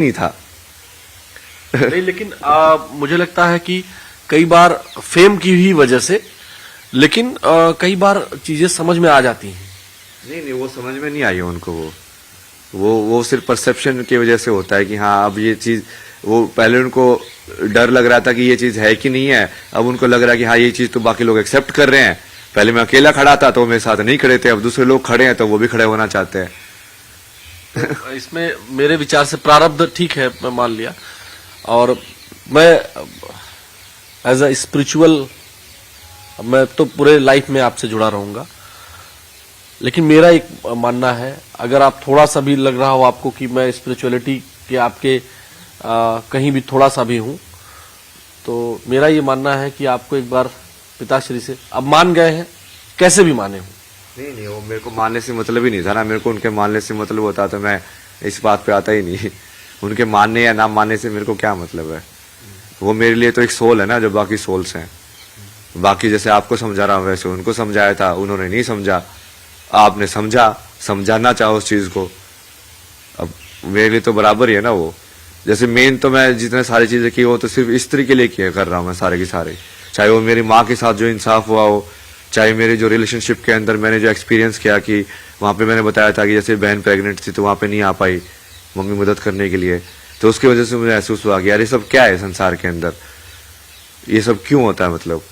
नहीं था। नहीं, लेकिन मुझे लगता है कि कई बार फेम की ही वजह से, लेकिन कई बार चीजें समझ में आ जाती हैं। नहीं, वो समझ में नहीं आई उनको। वो सिर्फ परसेप्शन की वजह से होता है कि हाँ अब ये चीज, वो पहले उनको डर लग रहा था कि ये चीज है कि नहीं है, अब उनको लग रहा है कि हाँ ये चीज तो बाकी लोग एक्सेप्ट कर रहे हैं। पहले मैं अकेला खड़ा था तो मेरे साथ नहीं खड़े थे, अब दूसरे लोग खड़े हैं तो वो भी खड़े होना चाहते हैं। तो इसमें मेरे विचार से प्रारब्ध ठीक है, मैं मान लिया। और मैं एज अ स्पिरिचुअल, मैं तो पूरे लाइफ में आपसे जुड़ा रहूंगा, लेकिन मेरा एक मानना है, अगर आप थोड़ा सा भी लग रहा हो आपको कि मैं स्पिरिचुअलिटी के आपके कहीं भी थोड़ा सा भी हूं, तो मेरा ये मानना है कि आपको एक बार पिताश्री से, अब मान गए हैं, कैसे भी माने हो। नहीं, वो मेरे को मानने से मतलब ही नहीं था ना। मेरे को उनके मानने से मतलब होता तो मैं इस बात पे आता ही नहीं। उनके मानने या ना मानने से मेरे को क्या मतलब है। वो मेरे लिए तो एक सोल है ना, जो बाकी सोल्स हैं। बाकी जैसे आपको समझा रहा हूं वैसे उनको समझाया था, उन्होंने नहीं समझा, आपने समझाना चाहो उस चीज को, अब मेरे लिए तो बराबर ही है ना। वो जैसे मेन तो मैं जितने सारी चीजें की वो तो सिर्फ स्त्री के लिए किया कर रहा हूं मैं सारे की सारे, चाहे वो मेरी माँ के साथ जो इंसाफ हुआ हो, चाहे मेरे जो रिलेशनशिप के अंदर मैंने जो एक्सपीरियंस किया कि वहां पे मैंने बताया था कि जैसे बहन प्रेग्नेंट थी तो वहां पे नहीं आ पाई मम्मी मदद करने के लिए, तो उसकी वजह से मुझे महसूस हुआ कि यार ये सब क्या है संसार के अंदर, ये सब क्यों होता है। मतलब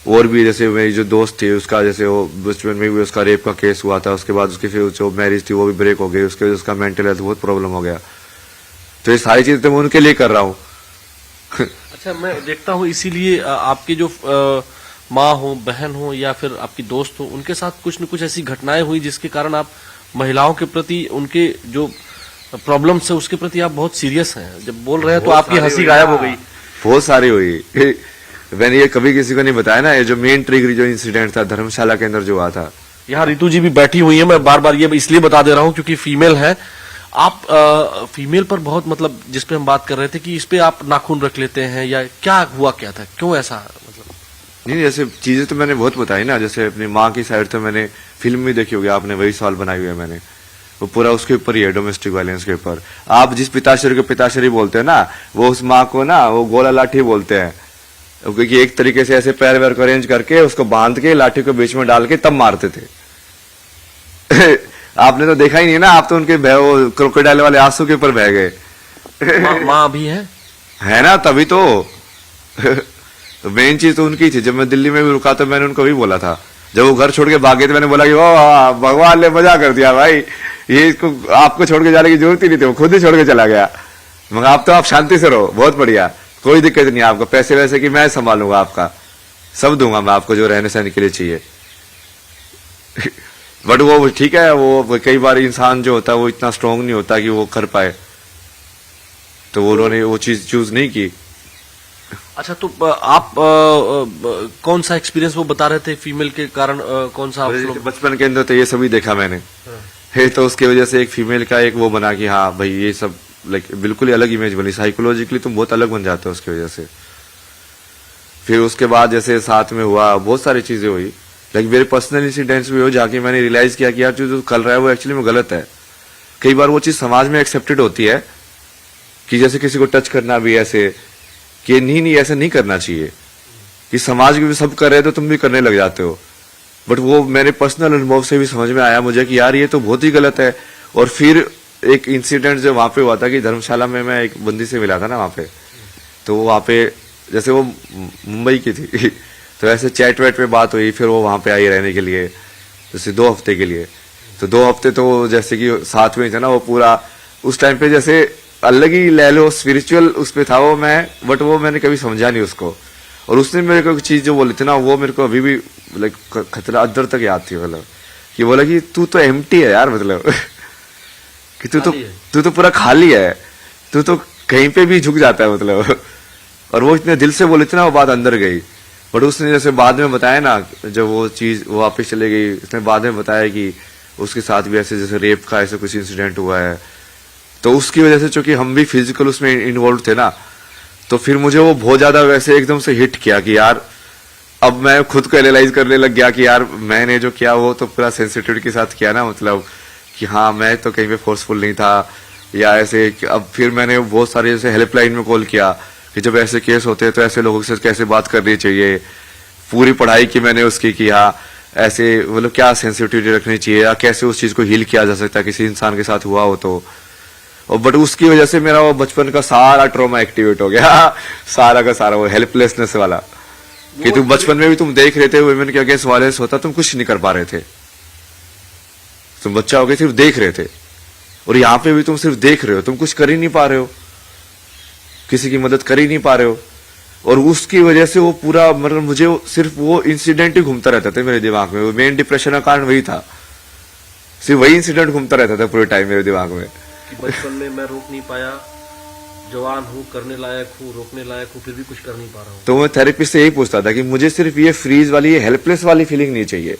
और भी जैसे मेरी जो दोस्त थी उसका, जैसे वो बचपन में भी उसका रेप का केस हुआ था, उसके बाद उसकी फिर जो मैरिज थी वो भी ब्रेक हो गई, उसके वजह से उसका मेंटल हेल्थ बहुत प्रॉब्लम हो गया। तो ये सारी चीजें तो मैं उनके लिए कर रहा हूँ। अच्छा, मैं देखता हूँ इसीलिए आपके जो माँ हो, बहन हो या फिर आपकी दोस्त हो, उनके साथ कुछ न कुछ ऐसी घटनाएं हुई जिसके कारण आप महिलाओं के प्रति, उनके जो प्रॉब्लम्स है उसके प्रति आप बहुत सीरियस हैं। जब बोल रहे हैं तो आपकी हंसी गायब हो गई। बहुत सारी हुई। मैंने ये कभी किसी को नहीं बताया ना, ये जो मेन ट्रिगर जो इंसिडेंट था धर्मशाला के अंदर जो हुआ था। यहाँ रितु जी भी बैठी हुई है, मैं बार बार ये इसलिए बता दे रहा हूँ क्योंकि फीमेल है। आप फीमेल पर बहुत, मतलब जिस पे हम बात कर रहे थे कि इस पे आप नाखून रख लेते हैं, या क्या हुआ, क्या था, क्यों ऐसा, मतलब। नहीं, जैसे चीजें तो मैंने बहुत बताई ना, जैसे अपनी माँ की साइड तो मैंने फिल्म भी देखी होगी आपने, वही सवाल बनाई हुई है मैंने, वो पूरा उसके ऊपर ही है, डोमेस्टिक वायलेंस के ऊपर। आप जिस पिताश्री को पिताश्री बोलते हैं ना, वो उस माँ को ना वो गोला लाठी बोलते हैं, क्योंकि एक तरीके से ऐसे पैर वैर को अरेंज करके उसको बांध के लाठी को बीच में डाल के तब मारते थे। आपने तो देखा ही नहीं ना, आप तो उनके क्रोकोडाइल वाले आंसू के ऊपर बह गए। माँ भी है ना, तभी तो। तो मेन चीज तो उनकी थी। जब मैं दिल्ली में भी रुका तो मैंने उनको भी बोला था, जब वो घर छोड़ के भागे तो मैंने बोला कि ओ भगवान ने मजा कर दिया भाई, ये इसको आपको छोड़ के जाने की जरूरत ही नहीं थी, वो खुद ही छोड़ के चला गया। मगर आप तो आप शांति से रहो, बहुत बढ़िया, कोई दिक्कत नहीं आपको, पैसे वैसे की मैं संभालूंगा, आपका सब दूंगा मैं आपको जो रहने सहने के लिए चाहिए। बट वो ठीक है, वो कई बार इंसान जो होता है वो इतना स्ट्रांग नहीं होता कि वो कर पाए, तो वो उन्होंने वो चीज चूज नहीं की। अच्छा, तो आप कौन सा एक्सपीरियंस वो बता रहे थे फीमेल के कारण, कौन सा बचपन के अंदर तो ये सभी देखा मैंने है, तो उसकी वजह से एक फीमेल का एक वो बना कि हाँ भाई ये सब लाइक बिल्कुल ही अलग इमेज बनी, साइकोलॉजिकली तुम बहुत अलग बन जाते हो उसकी वजह से। फिर उसके बाद जैसे साथ में हुआ बहुत सारी चीजें हुई, लाइक मेरे पर्सनल इंसिडेंट्स भी हो, जाके मैंने रियलाइज किया कि यार जो कर रहा है वो एक्चुअली में गलत है। कई बार वो चीज समाज में एक्सेप्टेड होती है कि जैसे किसी को टच करना भी ऐसे कि नहीं ऐसा नहीं करना चाहिए, कि समाज में भी सब कर रहे हैं तो तुम भी करने लग जाते हो। बट वो मेरे पर्सनल अनुभव से भी समझ में आया मुझे कि यार ये तो बहुत ही गलत है। और फिर एक इंसिडेंट जो वहां पे हुआ था कि धर्मशाला में मैं एक बंदी से मिला था ना वहां पे, तो वहां पे जैसे वो मुंबई की थी तो ऐसे चैट वैट पे बात हुई, फिर वो वहां पे आई रहने के लिए जैसे 2 हफ्ते के लिए। तो 2 हफ्ते तो जैसे कि साथ में ही था ना, वो पूरा उस टाइम पे जैसे अलग ही ले लो स्पिरिचुअल उस पे था वो मैं, बट वो मैंने कभी समझा नहीं उसको। और उसने मेरे को चीज जो बोली थी ना, वो मेरे को अभी भी लाइक खतरा अंदर तक याद थी, मतलब कि बोला कि तू तो एम्प्टी है यार, मतलब कि तू तो पूरा खाली है, तू तो कहीं पे भी झुक जाता है, मतलब। और वो इतने दिल से बोली थी ना, वो बात अंदर गई। बट उसने जैसे बाद में बताया ना, जब वो चीज वापस चले गई, उसने बाद में बताया कि उसके साथ भी ऐसे जैसे रेप का ऐसे कुछ इंसिडेंट हुआ है, तो उसकी वजह से चूंकि हम भी फिजिकल उसमें इन्वॉल्व थे ना, तो फिर मुझे वो बहुत ज्यादा वैसे एकदम से हिट किया कि यार अब मैं खुद को एनालाइज करने लग गया कि यार मैंने जो किया वो तो पूरा सेंसिटिविटी के साथ किया ना, मतलब कि हाँ मैं तो कहीं पे फोर्सफुल नहीं था, या ऐसे अब फिर मैंने बहुत सारे जैसे हेल्पलाइन में कॉल किया कि जब ऐसे केस होते हैं तो ऐसे लोगों से कैसे बात करनी चाहिए, पूरी पढ़ाई की मैंने उसकी किया, ऐसे मतलब क्या सेंसिटिविटी रखनी चाहिए या कैसे उस चीज को हील किया जा सकता है किसी इंसान के साथ हुआ हो तो। और बट उसकी वजह से मेरा वो बचपन का सारा ट्रॉमा एक्टिवेट हो गया सारा का सारा वो हेल्पलेसनेस वाला कि तुम बचपन में भी तुम देख रहे थे वुमेन के अगेंस्ट वायलेंस होता, तुम कुछ नहीं कर पा रहे थे, तुम बच्चा हो गए सिर्फ देख रहे थे, और यहाँ पे भी तुम सिर्फ देख रहे हो, तुम कुछ कर ही नहीं पा रहे हो, किसी की मदद कर ही नहीं पा रहे हो। और उसकी वजह से वो पूरा मतलब मुझे सिर्फ वो इंसिडेंट ही घूमता रहता था मेरे दिमाग में, वो मेन डिप्रेशन का कारण वही था, सिर्फ वही इंसिडेंट घूमता रहता था पूरे टाइम मेरे दिमाग में। कि बचपन में मैं रोक नहीं पाया, जवान हूँ, करने लायक हूँ, रोकने लायक हूँ, फिर भी कुछ कर नहीं पा रहा हूँ। तो मैं थेरेपिस्ट से यही पूछता था कि मुझे सिर्फ ये फ्रीज वाली, ये हेल्पलेस वाली फीलिंग नहीं चाहिए,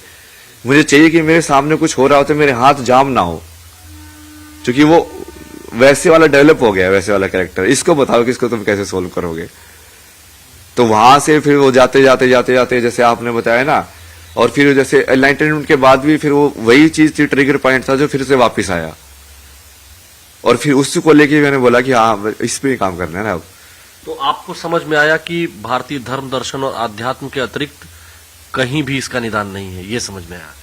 मुझे चाहिए कि मेरे सामने कुछ हो रहा हो तो मेरे हाथ जाम ना हो, क्योंकि वो वैसे वाला डेवलप हो गया, वैसे वाला कैरेक्टर, इसको बताओ कि इसको तुम कैसे सोल्व करोगे। तो वहां से फिर वो जाते जाते जाते जाते जैसे आपने बताया ना, और फिर जैसे एनलाइटनमेंट के बाद भी फिर वो वही चीज थी, ट्रिगर पॉइंट था जो फिर से वापस आया, और फिर उसको लेके मैंने बोला कि हाँ इस पे ही काम करना है ना अब। तो आपको समझ में आया कि भारतीय धर्म दर्शन और आध्यात्म के अतिरिक्त कहीं भी इसका निदान नहीं है, ये समझ में आया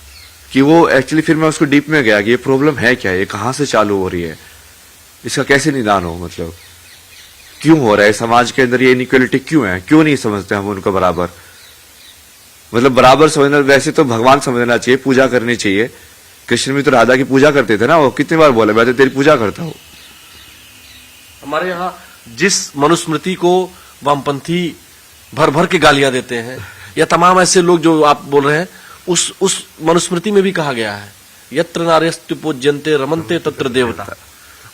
कि वो एक्चुअली फिर मैं उसको डीप में गया कि ये प्रॉब्लम है क्या, ये कहाँ से चालू हो रही है, इसका कैसे निदान हो, मतलब क्यों हो रहा है समाज के अंदर, ये इनइक्वालिटी क्यों है, क्यों नहीं समझते हम उनको बराबर, मतलब बराबर समझना, वैसे तो भगवान समझना चाहिए, पूजा करनी चाहिए। कृष्ण भी तो राधा की पूजा करते थे ना, वो कितनी बार बोला मैं तो तेरी पूजा करता हूँ। हमारे यहाँ जिस मनुस्मृति को वामपंथी भर भर के गालियां देते हैं, या तमाम ऐसे लोग जो आप बोल रहे हैं, उस मनुस्मृति में भी कहा गया है यत्र नार्यस्तु पूज्यन्ते रमन्ते तत्र देवता।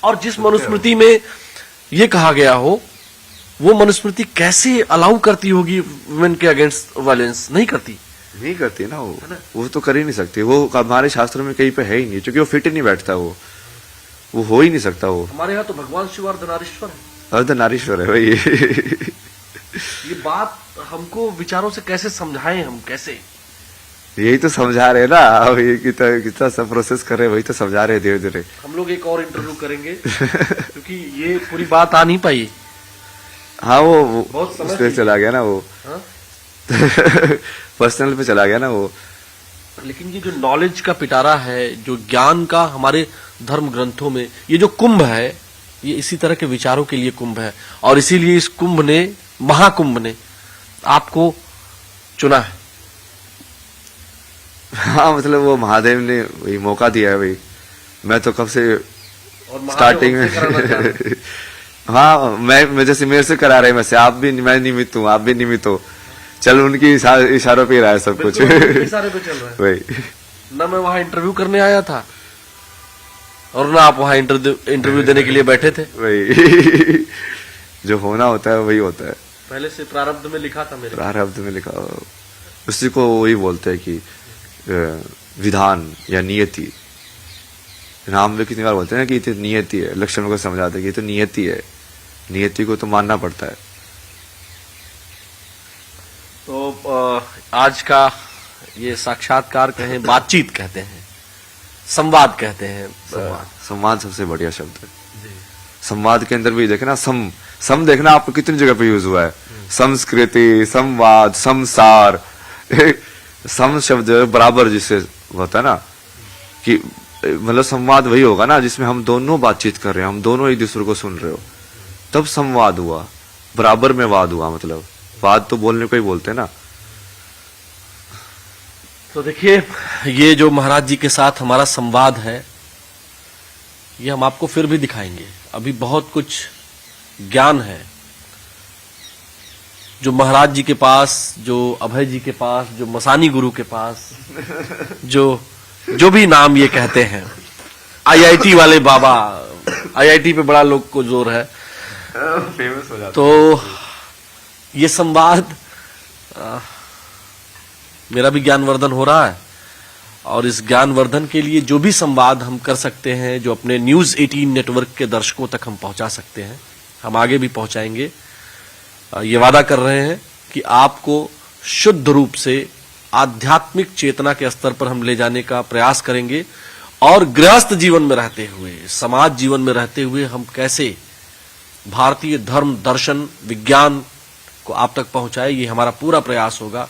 और जिस मनुस्मृति में ये कहा गया हो, वो मनुस्मृति कैसे अलाउ करती होगी वुमेन के अगेंस्ट वायलेंस? नहीं करती, नहीं करती ना वो तो कर ही नहीं सकती, वो हमारे शास्त्रों में कहीं पे है ही नहीं, क्योंकि वो फिट ही नहीं बैठता, वो हो ही नहीं सकता। वो हमारे यहाँ तो भगवान शिव अर्धनारीश्वर है, अर्धनारीश्वर है भाई ये बात हमको विचारों से कैसे समझाएं हम, कैसे? यही तो समझा रहे ना, अब ये कितना सब प्रोसेस कर रहे, वही तो समझा रहे धीरे धीरे। हम लोग एक और इंटरव्यू करेंगे क्योंकि ये पूरी बात आ नहीं पाई। हाँ वो बहुत उस पे चला गया ना वो, पर्सनल पे चला गया ना वो। लेकिन ये जो नॉलेज का पिटारा है, जो ज्ञान का हमारे धर्म ग्रंथों में ये जो कुंभ है, ये इसी तरह के विचारों के लिए कुंभ है, और इसीलिए इस कुंभ ने, महाकुंभ ने आपको चुना है। हाँ मतलब वो महादेव ने वही मौका दिया है भाई, मैं तो कब से स्टार्टिंग में हाँ मैं जैसे मेरे से करा रहे हैं, वैसे आप भी, मैं निमित्त हूँ, आप भी निमित्त हो, चल उनकी इशारों पे ही रहा है सब कुछ इशारे पे चल रहा है वही। ना मैं वहां इंटरव्यू करने आया था और ना आप वहां इंटरव्यू देने के लिए बैठे थे। वही जो होना होता है वही होता है, पहले से प्रारब्ध में लिखा था मेरे, प्रारब्ध में लिखा, उसी को वही बोलते हैं कि विधान या नियति, नाम में कितनी बार बोलते हैं ना कि ये नियति है, लक्ष्मण को समझाते हैं कि ये तो नियति है, नियति को तो मानना पड़ता है। तो आज का ये साक्षात्कार कहें, बातचीत कहते हैं, संवाद कहते हैं, संवाद सबसे बढ़िया शब्द है। संवाद के अंदर भी देखे ना, सम देखना आपको कितनी जगह पे यूज हुआ है, संस्कृति, संवाद, संसार, सम शब्द बराबर जिससे होता है ना, कि मतलब संवाद वही होगा ना जिसमें हम दोनों बातचीत कर रहे हैं, हम दोनों एक दूसरे को सुन रहे हो, तब संवाद हुआ, बराबर में वाद हुआ, मतलब वाद तो बोलने को ही बोलते हैं ना। तो देखिए, ये जो महाराज जी के साथ हमारा संवाद है, ये हम आपको फिर भी दिखाएंगे। अभी बहुत कुछ ज्ञान है जो महाराज जी के पास, जो अभय जी के पास, जो मसानी गुरु के पास, जो भी नाम ये कहते हैं, आईआईटी वाले बाबा, आईआईटी पे बड़ा लोग को जोर है, फेमस हो जाता। तो ये संवाद, मेरा भी ज्ञानवर्धन हो रहा है, और इस ज्ञानवर्धन के लिए जो भी संवाद हम कर सकते हैं, जो अपने न्यूज 18 नेटवर्क के दर्शकों तक हम पहुंचा सकते हैं, हम आगे भी पहुंचाएंगे। ये वादा कर रहे हैं कि आपको शुद्ध रूप से आध्यात्मिक चेतना के स्तर पर हम ले जाने का प्रयास करेंगे, और गृहस्थ जीवन में रहते हुए, समाज जीवन में रहते हुए हम कैसे भारतीय धर्म, दर्शन, विज्ञान को आप तक पहुंचाए, ये हमारा पूरा प्रयास होगा।